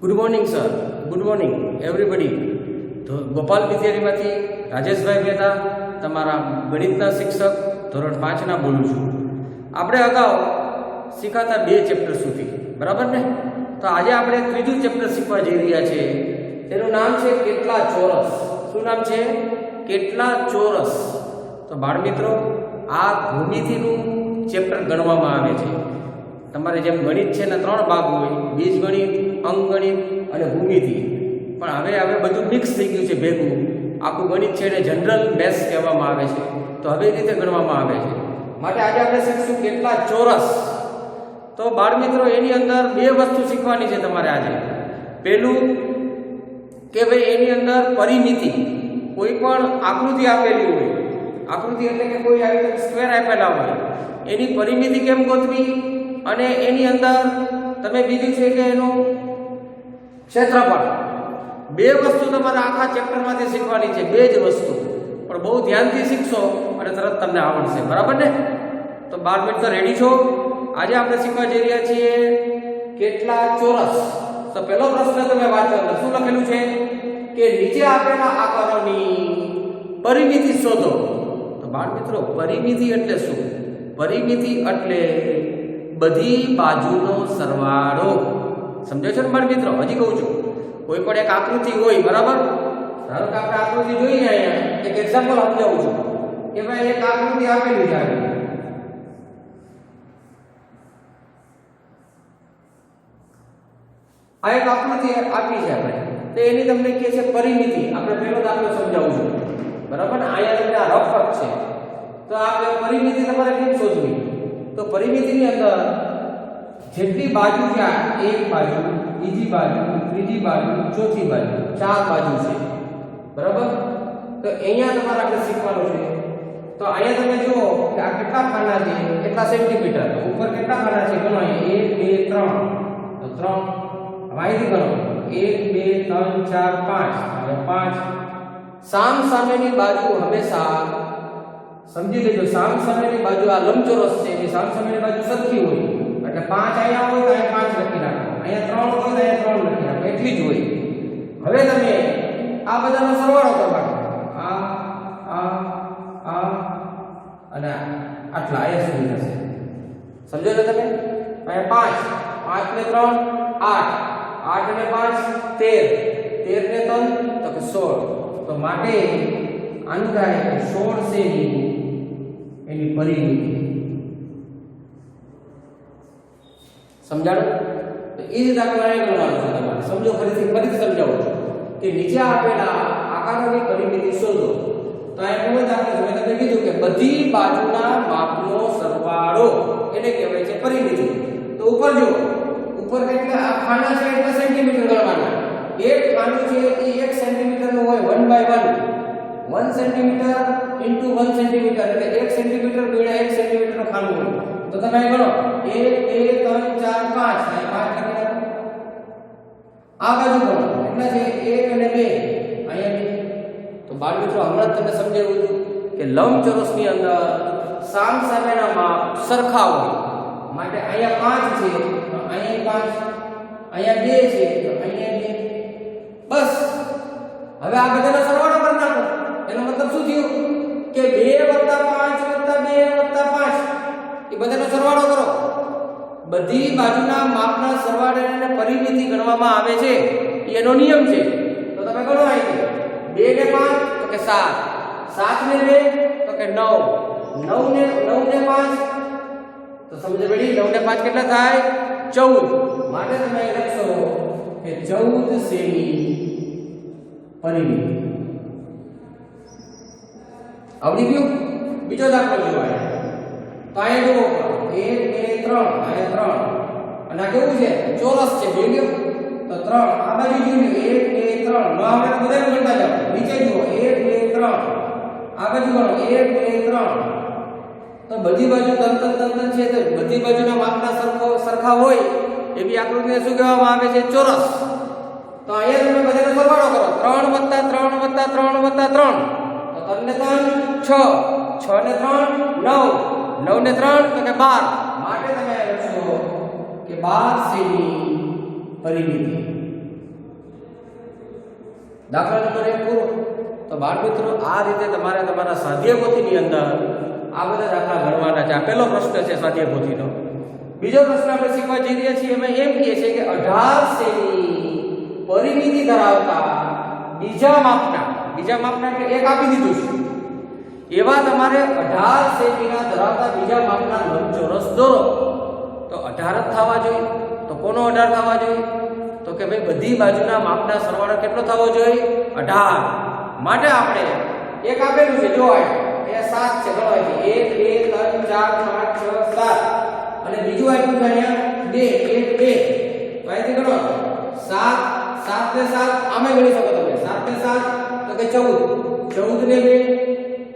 Good morning sir. Good morning everybody. તો ગોપાલ વિદ્યાલયમાંથી રાજેશભાઈ મહેતા, તમારા ગણિતના શિક્ષક, ધોરણ 5ના બોલું છું. આપણે અગાઉ શીખાતા 2 ચેપ્ટર સુધી, બરાબર ને? તો આજે આપણે ત્રીજું ચેપ્ટર શીખવા જઈ રહ્યા છીએ. તેનું નામ છે કેટલા ચોરસ. શું નામ છે? કેટલા ચોરસ. તો બાળ મિત્રો, આ ભૂમિતિનું ચેપ્ટર ગણવામાં આવે છે. તમારે જેમ ગણિત છે ને 3 ભાગ હોય, બીજગણિત, અંકગણિત અને ભૂમિતિ. પણ હવે બધું મિક્સ થઈ ગયું છે ભેગું. આખું ગણિત છે એને જનરલ મેથ્સ કહેવામાં આવે છે. તો હવે એ રીતે ગણવામાં આવે છે. માટે આજે આપણે શીખશું કેટલા ચોરસ. તો બાળ મિત્રો, એની અંદર 2 વસ્તુ શીખવાની છે તમારે આજે. પહેલું કે ભાઈ એની અંદર પરિમિતિ. કોઈ પણ આકૃતિ આપેલી હોય, આકૃતિ એટલે કે કોઈ આવી સ્ક્વેર આપેલા હોય, એની પરિમિતિ કેમ ગોતવી, અને એની અંદર તમે બીજું છે કે એનું ક્ષેત્રફળ. 2 વસ્તુ તમારે આખા ચેપ્ટરમાંથી શીખવાની છે. 2 જ વસ્તુ, પણ બહુ ધ્યાનથી શીખશો અને તરત તમને આવડશે, બરાબર ને? તો 12 મિનિટ તો રેડી છો? આજે આપણે શીખવા જઈ રહ્યા છીએ કેટલા ચોરસ. તો પહેલો પ્રશ્ન તમે વાંચો. શું લખેલું છે કે નીચે આપેલા આકારોની પરિમિતિ શોધો. તો બાળ મિત્રો, પરિમિતિ એટલે શું? પરિમિતિ એટલે બધી બાજુનો સરવાળો. સમજો છો ને બાળ મિત્રો? હજી કહું છું, કોઈ પણ એક આકૃતિ હોય, બરાબર? ધારો કે આપણે આકૃતિ જોઈએ, અહીંયા એક એક્ઝામ્પલ સમજાવું છું કે ભાઈ એક આકૃતિ આપેલી છે. આ એક આકૃતિ આપી છે આપણે, તો એની તમને કહે છે પરિમિતિ. આપણે પહેલો દાખલો સમજાવું છું, બરાબર ને? અહીંયા તમને આ રફ છે, તો આ પરિમિતિ તમારે કેમ શોધવી? તો પરિમિતિની અંદર જેટલી બાજુ છે, એક બાજુ, બીજી બાજુ, ત્રીજી બાજુ, ચોથી બાજુ, 4 બાજુ છે, બરાબર? તો અહીંયા તમારે આપણે શીખવાનું છે. તો અહીંયા તમે જુઓ કે આ કેટલા ખાના છે, કેટલા સેન્ટીમીટર, ઉપર કેટલા ખાના છે, ગણો. 1 2 3, તો 3 માહિતી ગણો. 1 2 3 4 5, હવે 5. સામેની બાજુ હંમેશા સમજી લેજો, સામેની બાજુ આ લંબચોરસ છે, એ સામેની બાજુ સરખી હોય. એટલે 5 અહીંયા હોય તો અહીંયા 5 લખી નાખો, અહીંયા 3 હોય તો અહીંયા 3 લખી નાખો, એટલી જ હોય. હવે તમે આ બધાનો સરવાળો કરવાનો. આ અને આટલા અહીંયા સુધી થશે. સમજો છો તમે? અહીંયા 5 ને 3 8, 8 ને 5 13, 13 ને 3 તો કે 16. તો માટે આનું થાય 16 સેમી એની પરિમિતિ. સમજાણું? તો એ રીતે આપણે ગણવાનું છે તમારે. સમજો, ફરીથી સમજાવું છું કે નીચે આપેલા આકારોની પરિમિતિ શોધો. તો આ કેવો દાખલો છે? મેં તમને કીધું કે બધી બાજુના માપનો સરવાળો એને કહેવાય છે પરિમિતિ. તો ઉપર જુઓ, ઉપર કેટલા ખાના છે એટલા સેન્ટીમીટર ગણવાના. એક ખાનું છે એ 1 સેન્ટીમીટર નું હોય, 1/1. 1 સેન્ટીમીટર ઇન્ટુ 1 સેન્ટીમીટર એટલે 1 સેન્ટીમીટર ગુણ્યા 1 સેન્ટીમીટર નું ખાનું હોય. તો તમે ગણો 1 2 3 4 5, આ 5 લખી નાખો. આ બાજુ ગણો કેટલા છે? 1 અને 2, અહીંયા 2. તો બાળ મિત્રો, હમણાં તમને સમજાવ્યું હતું કે લંબચોરસની અંદર સામેના માપ સરખા હોય. માટે અહીંયા 5 છે તો અહીંયા 5, અહીંયા 2 છે તો અહીંયા 2. બસ. હવે આ બધાનો સરવાળો કરી નાખો. એનો મતલબ શું થયું કે 2 + 5 + 2 + 5, એ બધાનો સરવાળો કરો. બધી બાજુના માપના સરવાળાને પરિમિતિ ગણવામાં આવે છે. એનો નિયમ છે. તો તમે ગણો અહીંથી 2 ને 5 તો કે 7, 7 ને 2 તો કે 9, 9 ને 5 તો સમજે બેડી 9 ને 5 કેટલા થાય? 14. માટે તમે લખશો કે 14 સેમી પરિમિતિ. આવડી ગયું? બીજો દાખલો જોવાય. તો અહીંયા જુઓ 1 2 3, અહીંયા 3, અને આ કેવું છે? ચોરસ છે. જોઈ લો તો 3 આ બાજુ જોઈ લો 1 2 3. નો આપણે બધાને ગણતા જાઓ. નીચે જુઓ 1 2 3, આ બાજુ ગણો 1 2 3. તો બધી બાજુ તંતન છે. તો બધી બાજુના માપના સરખા હોય એવી આકૃતિને શું કહેવામાં આવે છે? ચોરસ. તો અહીંયા તમે બધાનો સરવાળો કરો. 3 + 3 + 3 + 3, તો 3 ને 3 6, 6 ને 3 9, 9 ને 3 તો કે 12. માટે તમે લખશો કે 12 સેમી પરિમિતિ. દાખલા નંબર 1 પૂરો. તો બાળ મિત્રો આ રીતે તમારે તમારા સ્વાધ્યાય અંદર આ બધા દાખલા ગણવાના છે. આ પહેલો પ્રશ્ન છે સ્વાધ્યાય પોથીનો. બીજો પ્રશ્ન આપણે શીખવા જઈ રહ્યા છીએ. એમાં એમ કહે છે કે 18 સેમી પરિમિતિ ધરાવતા બીજા માપના એટલે એક આપી દીધું છે, એવા તમારે 18 સેમીના ધરાવતા બીજા માપના લંબચોરસ દોરો. તો 18 જ થવા જોઈએ. તો કોનો 18 થવા જોઈએ? તો કે ભાઈ બધી બાજુના માપના સરવાળો કેટલો થવો જોઈએ? 18. માટે આપણે એક આપેલું છે, જો એ 7 છે, ગણો છે 1 2 3 4 5 6 7, અને બીજું આપ્યું છે અહીંયા 2 1 2. તો અહીંથી ગણો 7 7 ને 7 આમે ગણી શકો તમે. 7 ને 7 તો કે 14, 14 ને 2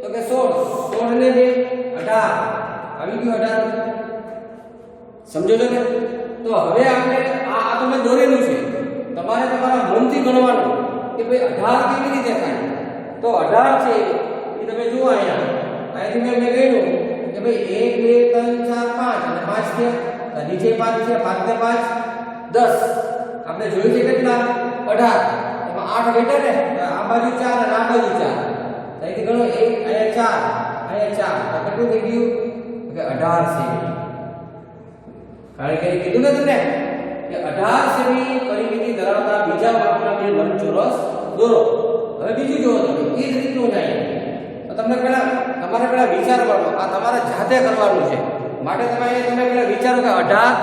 તો કે 16, 16 ને 2 18. આવી ગયું 18. સમજો છો ને? તો હવે આપણે આ તમે દોરેલું છે, તમારે તમારા મનથી ગણવાનું કે ભાઈ 18 કેવી રીતે થાય. તો 18 છે એ તમે જુઓ અહીંથી મેં કહ્યું કે ભાઈ 1 2 3 4 5 અને 5 છે, નીચે 5 છે, 5 ને 5 10. આપણે જોયું છે કેટલા? 18. એમાં 8 ઘટે ને, આ બાજુ 4 અને આ બાજુ 4. અહીંથી ગણો 1 અહીંયા 4 અહીંયા 4. તો કેટલું થઈ ગયું? કે 18 સેમી. કારણ કે કીધું ને તમને કે 18 સેમી પરિમિતિ ધરાવતા બીજા માપના બે લંબચોરસ દોરો. હવે બીજું જુઓ તમે એ જ રીતનું નહીં. તો તમને તમારે પહેલા વિચારવાનું, આ તમારે જાતે કરવાનું છે. માટે તમે પહેલા વિચારો કે 18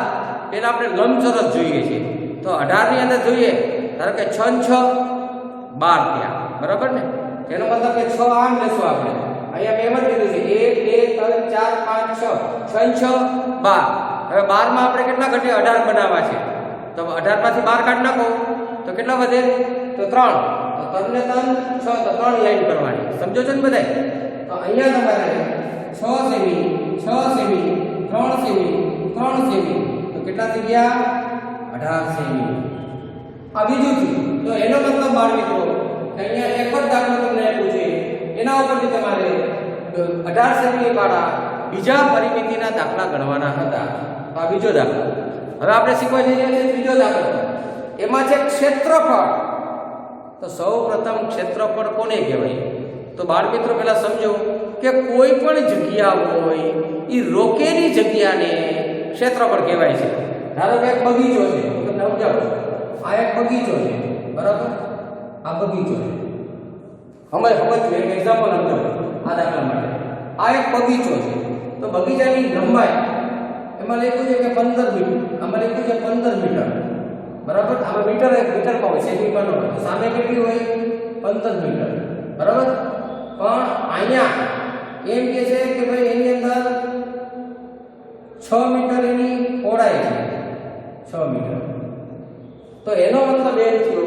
પહેલા આપણે લંબચોરસ જોઈએ છે. તો 18 ની અંદર જોઈએ, ધારો કે 6 6 12 ત્યાં, બરાબર ને? તેનો મતલબ કે 6 આમ લેશું આપણે. અહીંયા મેં એમ જ કીધું છે 1 2 3 4 5 6 6 12. હવે 12 માં આપણે કેટલા ઘટે? 18 બનાવવા છે. તો 18 માંથી 12 કાઢી નાખો તો કેટલા વધે? તો 3. તો 3 ને 3 6, તો 3 લાઈન કરવાની. સમજો છો ને બધાય? તો અહીંયા તમારે 6 સેમી 6 સેમી 3 સેમી 3 સેમી, તો કેટલા થઈ ગયા? 18 સેમી. આ બીજું છે. તો એનો મતલબ બાળ મિત્રો કે અહીંયા એક જ દાખલો તમને આપ્યું છે, એના ઉપરથી તમારે 18 સેમી વાળા બીજા પરિમિતિના દાખલા ગણવાના હતા. તો આ બીજો દાખલો. હવે આપણે શીખવા જઈ રહ્યા છીએ ત્રીજો દાખલો. એમાં છે ક્ષેત્રફળ. તો સૌપ્રથમ ક્ષેત્રફળ કોને કહેવાય? તો બાળ મિત્રો પહેલા સમજો કે કોઈ પણ જગ્યા હોય એ રોકેલી જગ્યાને ક્ષેત્રફળ કહેવાય છે. ધારો કે એક બગીચો છે, તમને સમજાવું. આ એક બગીચો છે, બરાબર? આ બગીચો છે. સમજવું એક એક્ઝામ્પલ આપજો આ દાખલા માટે. આ એક બગીચો છે. તો બગીચાની લંબાઈ એમાં લખ્યું છે કે 15 મીટર, આમાં લખ્યું છે 15 મીટર, બરાબર? આમાં મીટરમાં હોય, સેમીમાં ન હોય. તો સામે કેટલી હોય? 15 મીટર, બરાબર? પણ અહીંયા એમ કે છે કે ભાઈ એની અંદર 6 મીટર એની પહોળાઈ છે, 6 મીટર. તો એનો મતલબ એમ થયો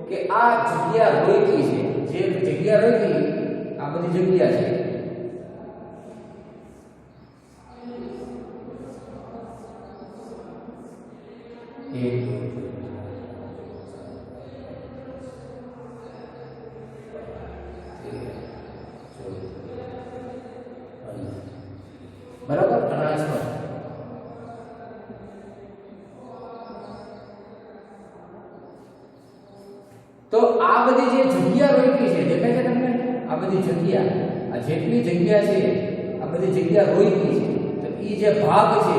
કે આ જગ્યા રોકી છે, જે જગ્યા રોકી આ બધી જગ્યા છે. બરાબર? ટ્રાન્સફર. તો આ બધી જે જગ્યા રોકી છે, દેખાય છે તમને? આ બધી જગ્યા, આ જેટલી જગ્યા છે આ બધી જગ્યા રોકી છે. તો એ જે ભાગ છે,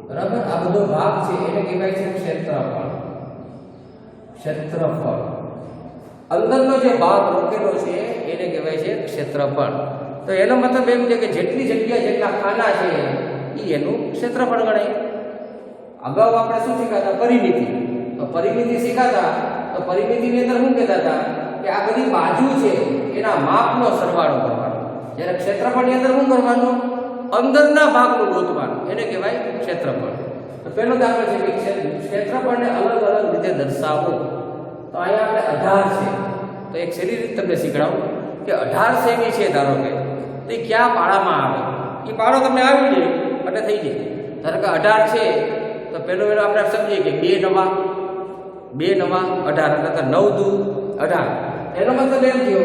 બરાબર, આ બધો ભાગ છે એને કહેવાય છે ક્ષેત્રફળ. ક્ષેત્રફળ. અંદરનો જે ભાગ રોકેલો છે એને કહેવાય છે ક્ષેત્રફળ. તો એનો મતલબ એમ છે કે જેટલી જગ્યા જેટલા ખાના છે એ એનું ક્ષેત્રફળ ગણાય. અગાઉ આપણે શું શીખાતા? પરિમિતિ. તો પરિમિતિ શીખાતા તો પરિમિતિની અંદર શું કહેતા હતા કે આ બધી બાજુ છે એના માપનો સરવાળો કરવાનો. જ્યારે ક્ષેત્રફળની અંદર શું કરવાનું? અંદરના ભાગનું ગોતવાનું, એને કહેવાય ક્ષેત્રફળ. તો પહેલો દાખલો છે કે ક્ષેત્રફળને અલગ અલગ રીતે દર્શાવો. તો અહીંયા આપણે 18 છે. તો એક સહેલી રીત તમને શીખડાવું કે 18 સેમી છે ધારો કે, તો એ ક્યાં પાડામાં આવે? એ પાડો તમને આવી જાય એટલે થઈ જાય. ધારો કે 18 છે તો પહેલો આપણે સમજીએ કે 2 નવા 18 એટલે 9 દુ 18. એનો મતલબ એમ થયો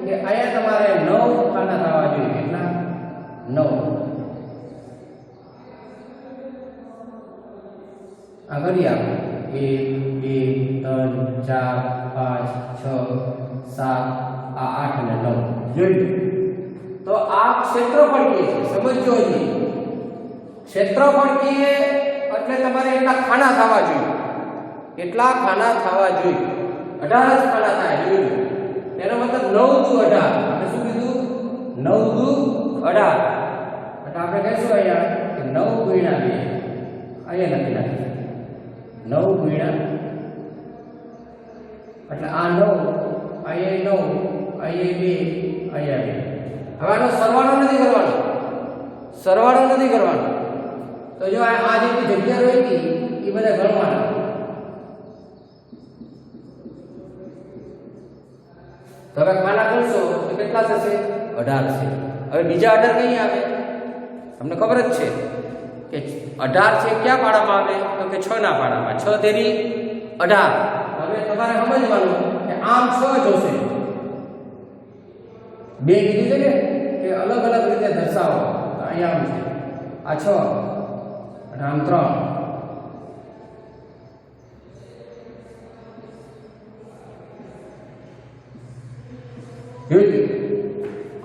કે અહીંયા તમારે 9 ખાના થવા જોઈએ. કેટલા? 9. આ કરી આપણે 1 2 3 4 5 6 7 આ 8 અને 9 જોયું. તો આ ક્ષેત્રફળ કે છે, સમજો જી. ક્ષેત્રફળ કે એટલે તમારે એટલા ખાના થવા જોઈએ, એટલા ખાના થવા જોઈએ. 18 જ ખાના થાય જોયું. એનો મતલબ 9 દુ 18. આપણે શું કીધું? 9 દુ 18. એટલે આપણે કહીશું અહીંયા કે 9 ગુણ્યા 2. અહીંયા લખી નાખીએ 9 ગુણ્યા, એટલે આ 9, અહીંયા 9, અહીંયા 2, અહીંયા 2. હવે આનો સરવાળો નથી કરવાનો, સરવાળો નથી કરવાનો. તો જો આ જેટલી જગ્યા રહી હતી એ બધા ગણવાના. તો હવે ખાના ગણશો તો કેટલા થશે? 18 છે. હવે બીજા 18 કઈ આવે? તમને ખબર જ છે કે 18 છે ક્યાં પાડામાં આવે? તો કે 6 ના પાડામાં. 6 તેરી 18. હવે તમારે સમજવાનું કે આમ 6 જોશે. બે કીધું છે ને કે અલગ અલગ રીતે દર્શાવો. અહીંયા આમ છે, આ 6 અને આમ 3.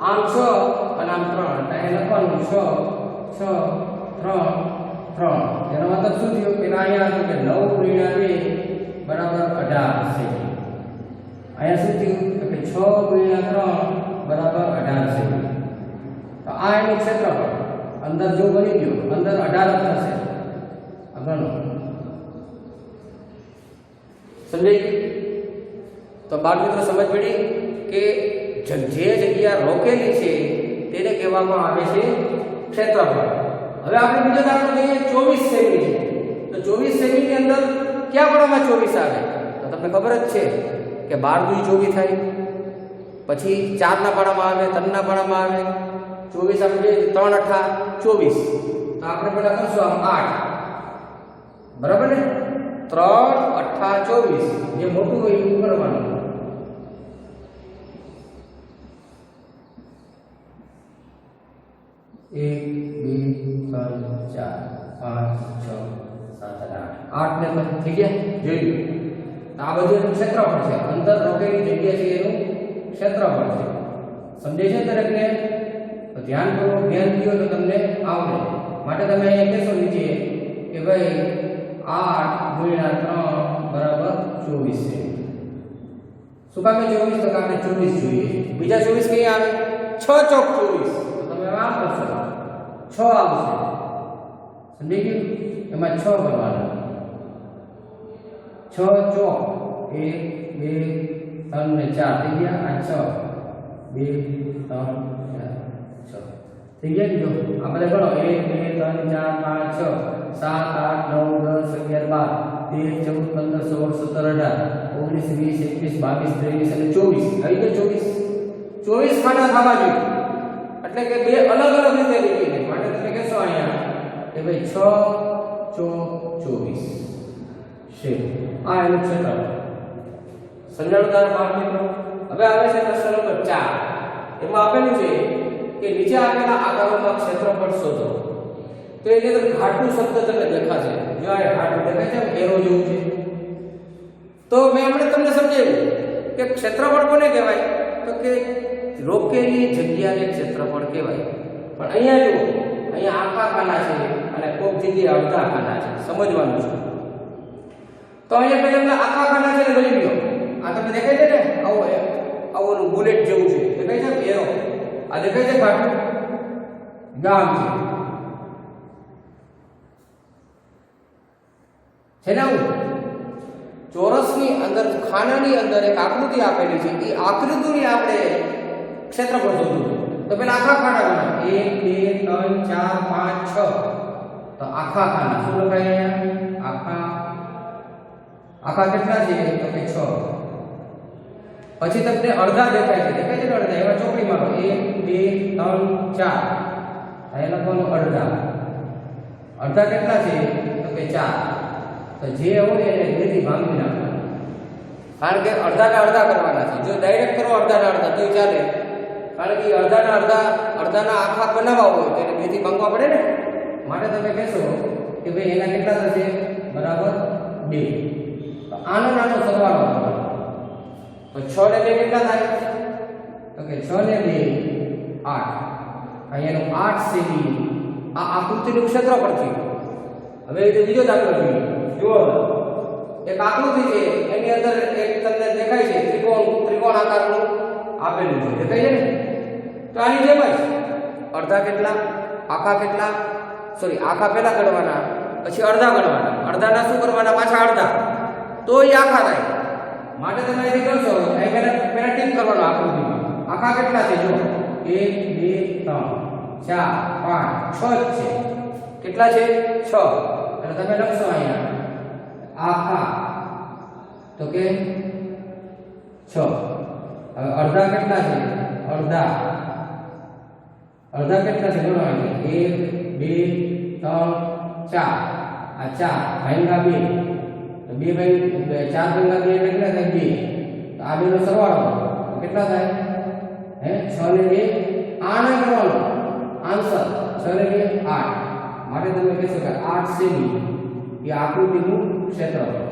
આમ 6 અને આમ 3. એટલે એ લખવાનું 6 6 3 3. એનો મતલબ શું થયો? કે અહીંયા હતું કે 9 ગુણ્યા 2 બરાબર 18 છે. અહીંયા શું થયું? તો કે 6 ગુણ્યા 3 બરાબર 18 છે. તો આ એનું ક્ષેત્રફળ અંદર જો બની ગયો, અંદર 18 થશે. આ ગણો, સમજાઈ ગયું? તો બાળ મિત્રો સમજ પડી કે જે જગ્યા રોકેલી છે તેને કહેવામાં આવે છે ક્ષેત્રફળ. હવે આપણે બીજો દાખલો લઈએ. 24 સેમી છે. તો 24 સેમી ની અંદર ક્યાં પાડામાં 24 આવે? તો તમને ખબર જ છે કે 12 દુ 24 થાય. પછી 4 ના પાડામાં આવે, 3 ના પાડામાં આવે. 24 આપણે 3 8 24. તો આપણે પેલા કરશું આમ 8, બરાબર ને? 3 8 24. જે મોટું હોય એવું કરવાનું. 1 2 3 4 5 6 7 8 8 ને પણ થઈ ગયા. જોયું? આ બધું એનું ક્ષેત્રફળ છે. અંદર રોકેલી જગ્યા છે એનું ક્ષેત્રફળ છે. સમજાય છે દરેકને? તો ધ્યાન કરો, ધ્યાન દો તો તમને આવડે. માટે તમે અહીંયા કહેશો નીચે કે ભાઈ 8 ગુણ્યા 3 બરાબર 24 છે. શું કામે 24? તો આપણે 24 જોઈએ. બીજા 24 કઈ આવે? 6 ચોક 24. તો તમે આમ કરશો 6 આવશે. સમજી ગયું? એમાં 6 કરવાના. 6 ચોક 1 2 3 ને 4 થઈ ગયા. આ 6 2 3 4 6 થઈ ગયા. જો આ બધા ગણો 1 2 3 4 5 6 7 8 9 10 11 12 13 14 15 16 17 18 19 20 21 22 23 અને 24. આવી ગયા 24. 24 ખાના થવા જોઈએ. એટલે કે બે અલગ અલગ રીતે લીધી છે. માટે તમે કહેશો અહીંયા કે ભાઈ 6 ચોક 24 છે. આ એનું ક્ષેત્રફળ. સમજાણું બાળ મિત્રો? હવે આવે છે પ્રશ્ન નંબર 4. એમાં આપેલું છે કે નીચે આપેલા આકારોમાં ક્ષેત્રફળ શોધો. તો એની અંદર ઘાટું શબ્દ તમને દેખાશે. જો આ ઘાટું દેખાય છે, એરો જેવું છે. તો મેં હમણાં તમને સમજાવ્યું કે ક્ષેત્રફળ કોને કહેવાય? તો કે રોકેલી જગ્યાને ક્ષેત્રફળ કહેવાય. પણ અહીંયા જુઓ, અહીંયા આખા ખાના છે અને કોક જગ્યાએ અડધા ખાના છે. સમજવાનું છે. તો અહીંયા પહેલા આખા ખાના છે ને ગણી લ્યો. આ તમને દેખાય છે ને? આવું બુલેટ જેવું છે. દેખાય છે એરો? આ દેખાય છે ઘાટું? ગામ છે ને આવું. ચોરસની અંદર, ખાનાની અંદર એક આકૃતિ આપેલી છે. એ આકૃતિની આપણે ક્ષેત્રફળ શોધવું. તો પેલા આખા ખાના ગણા 1 2 3 4 5 6. તો આખા ખાના શું લખાય અહીંયા? આખા કેટલા છે? તો કે 6. પછી તમને અડધા દેખાય છે. દેખાય છે ને અડધા? એવા ચોકડી મારો 1 2 3 4. અહીં લખવાનું અડધા. અડધા કેટલા છે? તો કે 4. તો જે હોય એને 2 થી ભાંગી નાખવાનું. કારણ કે અડધાના અડધા કરવાના છે. જો ડાયરેક્ટ કરો અડધાના અડધા તોય ચાલે. કારણ કે અડધાના આખા બનાવવા હોય તો એને 2 થી ભાંગવા પડે ને. માટે તમે કહેશો કે ભાઈ એના કેટલા થશે? બરાબર 2. તો આનો નાનો સરવાળો કરવાનો. તો 6 ને 2 કેટલા થાય? તો કે 6 ને 2 8. અહીંયાનું 8 સેમી આ આકૃતિનું ક્ષેત્રફળ થયું. હવે એ બીજો દાખલો જોઈએ. જુઓ, એક આકૃતિ છે, એની અંદર એક તમને દેખાય છે ત્રિકોણ આકારનું આપેલું છે, દેખાય છે ને? તો આની જેમ જ અડધા કેટલા, આખા કેટલા, સોરી આખા પહેલા ગણવાના, પછી અડધા ગણવાના, અડધાના શું કરવાના, પાછા અડધા, તો એ આખા થાય. માટે તમે અહીંથી કરશો, અહીં પહેલા ટીક કરવાનો આકૃતિમાં. આખા કેટલા છે? જો 1 2 3 4 5 6 છે. કેટલા છે? 6. એટલે તમે લખશો અહીંયા આખા, તો કે 6. હવે અડધા કેટલા છે? અડધા કેટલા છે? ગણો અહીંયા 1 2 3 4. આ 4 ભાગ્યા 2, તો 2 ભાગ્યા 4 ભાગ્યા 2 એટલે કેટલા થાય? 2. તો આ બેનો સરવાળો કેટલા થાય? 6 ને 2 આને કરવાનો આન્સર 6 ને 2 8. માટે તમે કહેશો કે 8 સેમી એ આકૃતિનું ક્ષેત્રફળ.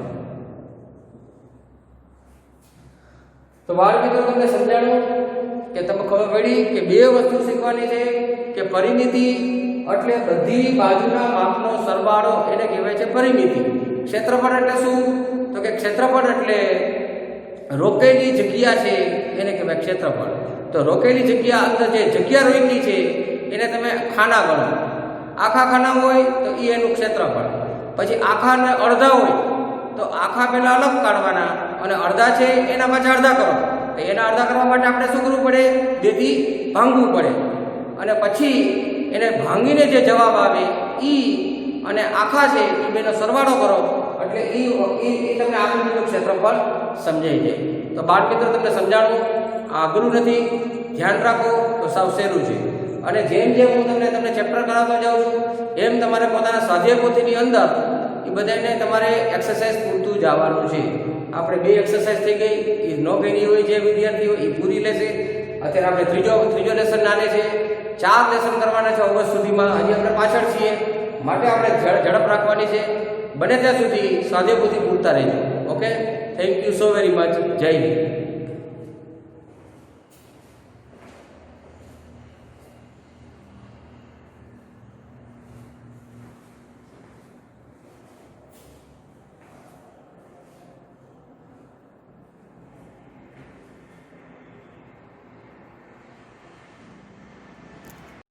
તો બાળ મિત્રો તમને સમજાણું કે તમે ખબર પડી કે બે વસ્તુ શીખવાની છે કે પરિમિતિ એટલે બધી બાજુના માપનો સરવાળો, એને કહેવાય છે પરિમિતિ. ક્ષેત્રફળ એટલે શું? તો કે ક્ષેત્રફળ એટલે રોકેલી જગ્યા છે, એને કહેવાય ક્ષેત્રફળ. તો રોકેલી જગ્યા અંદર જે જગ્યા રોકી છે એને તમે ખાના ગણો. આખા ખાના હોય તો એ એનું ક્ષેત્રફળ. પછી આખા ને અડધા હોય તો આખા પહેલા અલગ કાઢવાના, અને અડધા છે એના પાછા અડધા કરો. તો એના અડધા કરવા માટે આપણે શું કરવું પડે? 2 થી ભાંગવું પડે, અને પછી એને ભાંગીને જે જવાબ આવે ઈ અને આખા છે એ બેનો સરવાળો કરો, એટલે ઈ તમને આકૃતિનું ક્ષેત્રફળ સમજાઈ જાય. તો બાળ મિત્રો તમને સમજાણું આ અઘરું નથી, ધ્યાન રાખો તો સાવ સહેલું છે. અને જેમ જેમ હું તમને ચેપ્ટર કરાવતો જાઉં છું એમ તમારે પોતાના સ્વાધ્યાય પોથીની અંદર એ બધાને તમારે એક્સરસાઇઝ પૂરતું જવાનું છે. આપણે 2 એક્સરસાઇઝ થઈ ગઈ, એ ન કરી હોય જે વિદ્યાર્થી હોય એ પૂરી લેશે. અત્યારે આપણે ત્રીજો લેસન નાને છે, 4 લેસન કરવાના છે ઓગસ્ટ સુધીમાં. હજી આપણે પાછળ છીએ, માટે આપણે ઝડપ રાખવાની છે. બને ત્યાં સુધી સ્વાધ્યાય પોથી પૂરતા રહેજો. Okay, thank you so very much. જય હિન્દ.